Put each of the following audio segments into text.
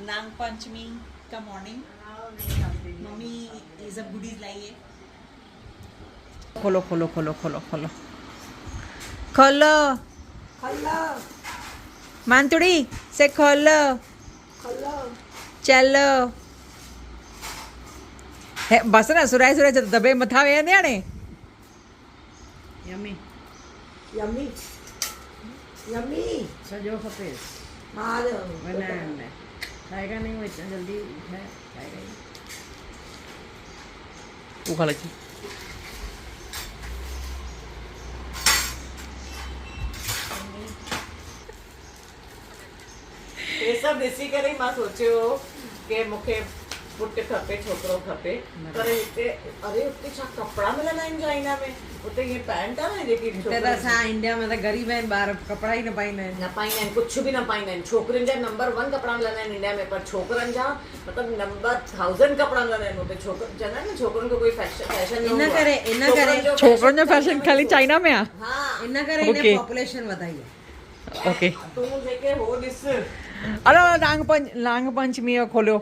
नाग पंचमी का morning mummy ये सब गुडीज लाई है। खोलो खोलो खोलो खोलो खोलो खोलो खोलो मानतुड़ी से खोलो खोलो चलो बस ना सुराय सुराय दबे मथा वे ने यम्मी यम्मी यम्मी सजो खपे मार बनाने खाएगा नहीं वो इतना जल्दी है खाएगा ही तू खा लेती ये सब ॾिसी करे ई मां सोचियो कि मूंखे पुटु खपे छोकिरो खपे पर हिते अरे उते छा कपिड़ा मिलंदा आहिनि चाइना में उते हीअ पैंट आहे न जेकी हिते त असां इंडिया में त ग़रीब आहिनि ॿार कपिड़ा ई न पाईंदा आहिनि न पाईंदा आहिनि कुझु बि न पाईंदा आहिनि छोकिरियुनि जा नंबर 1 कपिड़ा मिलंदा आहिनि इंडिया में पर छोकिरनि जा मतिलबु नंबर 1000 कपिड़ा मिलंदा आहिनि उते छोकिरनि चवंदा आहिनि न छोकिरनि खे कोई फैशन इन करे छोकिरनि जो फैशन खाली चाइना में आहे हा इन करे Okay. हिन पॉपुलेशन वधाई आहे ओके तूं जेके हो ॾिस अरे नाग पंचमी जो खोलियो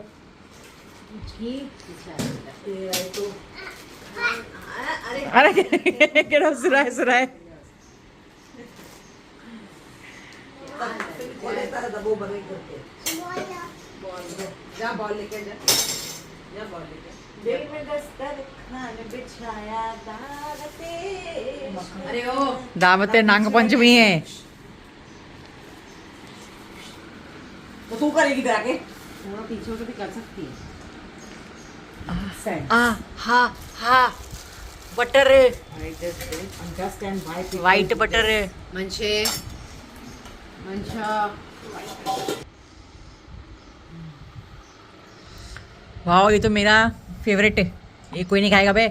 अरे कहिड़ो सुराए सुराए खोले तारा दबो बंद करके जा बॉल लेके जा बॉल लेके दिल में दस्तरखान बिछाया दावते अरे ओ दावत नाग पंचमी है तो तू करेगी तरह के थोड़ा पीछे तो भी कर सकती है हा हा butter understand why white butter मंशे मंशा वाह ये तो मेरा फेवरेट है ये कोई नहीं खाएगा बे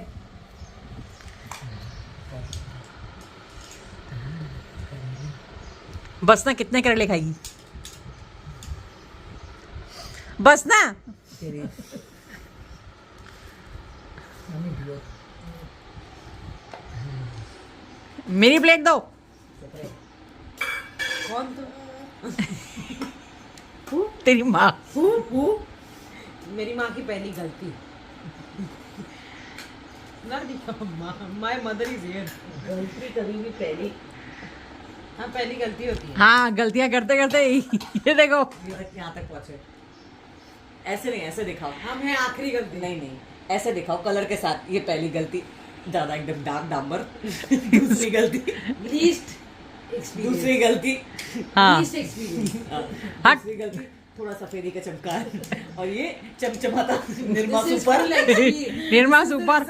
बस ना कितने करेले खाएगी बस ना मेरी प्लेट दो कौन तो तेरी माँ मेरी माँ की पहली गलती माय मदर इज हियर गलती कभी भी पहली हाँ पहली गलती होती है हाँ गलतियां करते करते ये देखो यहाँ तक पहुँचे ऐसे नहीं ऐसे दिखाओ हम हैं आखिरी गलती नहीं नहीं ऐसे दिखाओ कलर के साथ ये पहली गलती ज्यादा एकदम डार्क डांबर दूसरी गलती लीस्ट दूसरी गलती हाँ लीस्ट एक्सपीरियंस हट दूसरी गलती थोड़ा सफेदी का चमकार और ये चमचमाता Nirma super Nirma super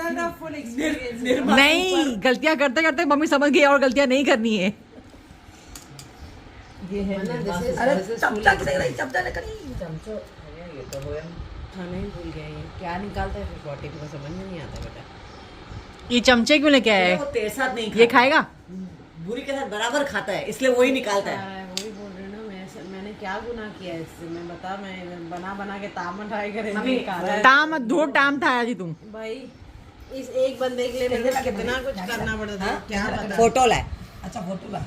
full experience Nirma नहीं गलतियां करते करते मम्मी समझ गई और गलतियां नहीं करनी है ये है अरे चमचा से नहीं चमचा ने करी चमचो अरे ये तो हो खाना ही भूल गए ये क्या निकालता है फिर बॉटी को समझ में नहीं आता बेटा ये चमचे क्यों लेके आया वो है तेरे साथ नहीं ये खाएगा बुरी के साथ बराबर खाता है इसलिए वही निकालता है वही बोल रही हूँ ना मैंने क्या गुनाह किया है इससे मैं बता मैं बना बना के तामन ट्राई करे मम्मी, खा रहा है टाम धो टाम था आज तुम भाई इस एक बंदे के लिए मेरे को कितना कुछ करना पड़ता था क्या पता फोटो लाए अच्छा फोटो ला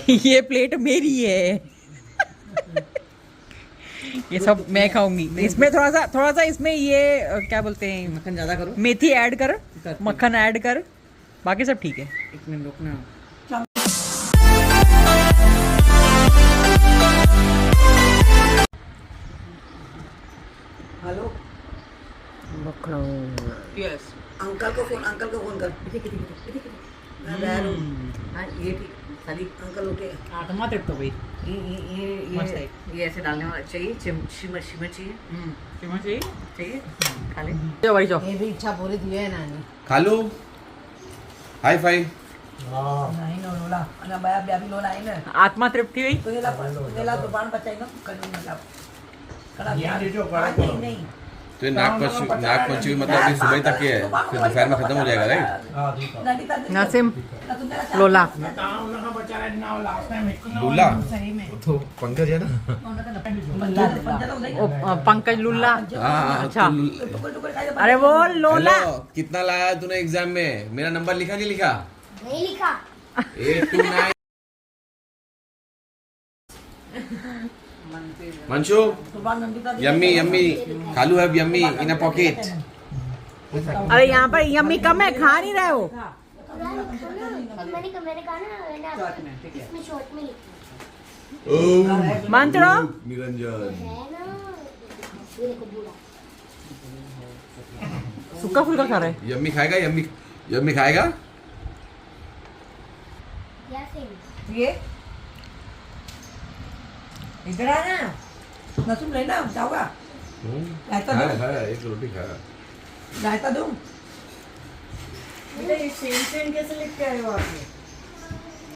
ये प्लेट मेरी है ये सब मैं खाऊंगी इसमें थोड़ा सा इसमें ये क्या बोलते हैं मक्खन ज्यादा करो मेथी ऐड कर मक्खन ऐड कर बाकी सब ठीक है एक मिनट रुकना हेलो यस अंकल को फोन कर मैं बाहर हूँ हाँ ये ठीक खाली अंकल उठे आत्मा तृप्त हो गई मस्त है। ये ऐसे डालने वाला चाहिए शिमर शिमर चाहिए चाहिए खा ले जो भाई जो ये भी इच्छा पूरी थी है नानी खालू हाई फाई नहीं नो लोला अना बाया ब्याबी लोला है ना आत्मा तृप्ति हुई तो ये ला दुकान बचाई ना करूँ मतलब कड़ा नहीं नहीं तो ये नाग पंचमी मतलब अभी सुबह तक ही है फिर दोपहर में खत्म हो जाएगा राइट नासिम लोला लूला सही में तो पंकज है ना ओ, पंकज लुल्ला हाँ अच्छा तो अरे वो लोला हेलो कितना लाया तूने एग्जाम में मेरा नंबर लिखा नहीं लिखा नहीं लिखा 829 मंशु सुबह नंदिता दी यम्मी यम्मी खालू have yummy in a pocket अरे यहाँ पर यम्मी कम है, खा नहीं रहे हो। मैंने कहा ना इसमें शॉर्ट में मंत्रो निरंजन है ना, ये देखो बूढ़ा सूखा फुल्का खा रहे। यम्मी खाएगा यम्मी यम्मी खाएगा या सेम ये इधर आना नसुम लेना जाओगा रायता खाया दूं खाया एक रोटी खाया रायता दूं बेटा ये सेम सेम कैसे लिख के आए हो आपने?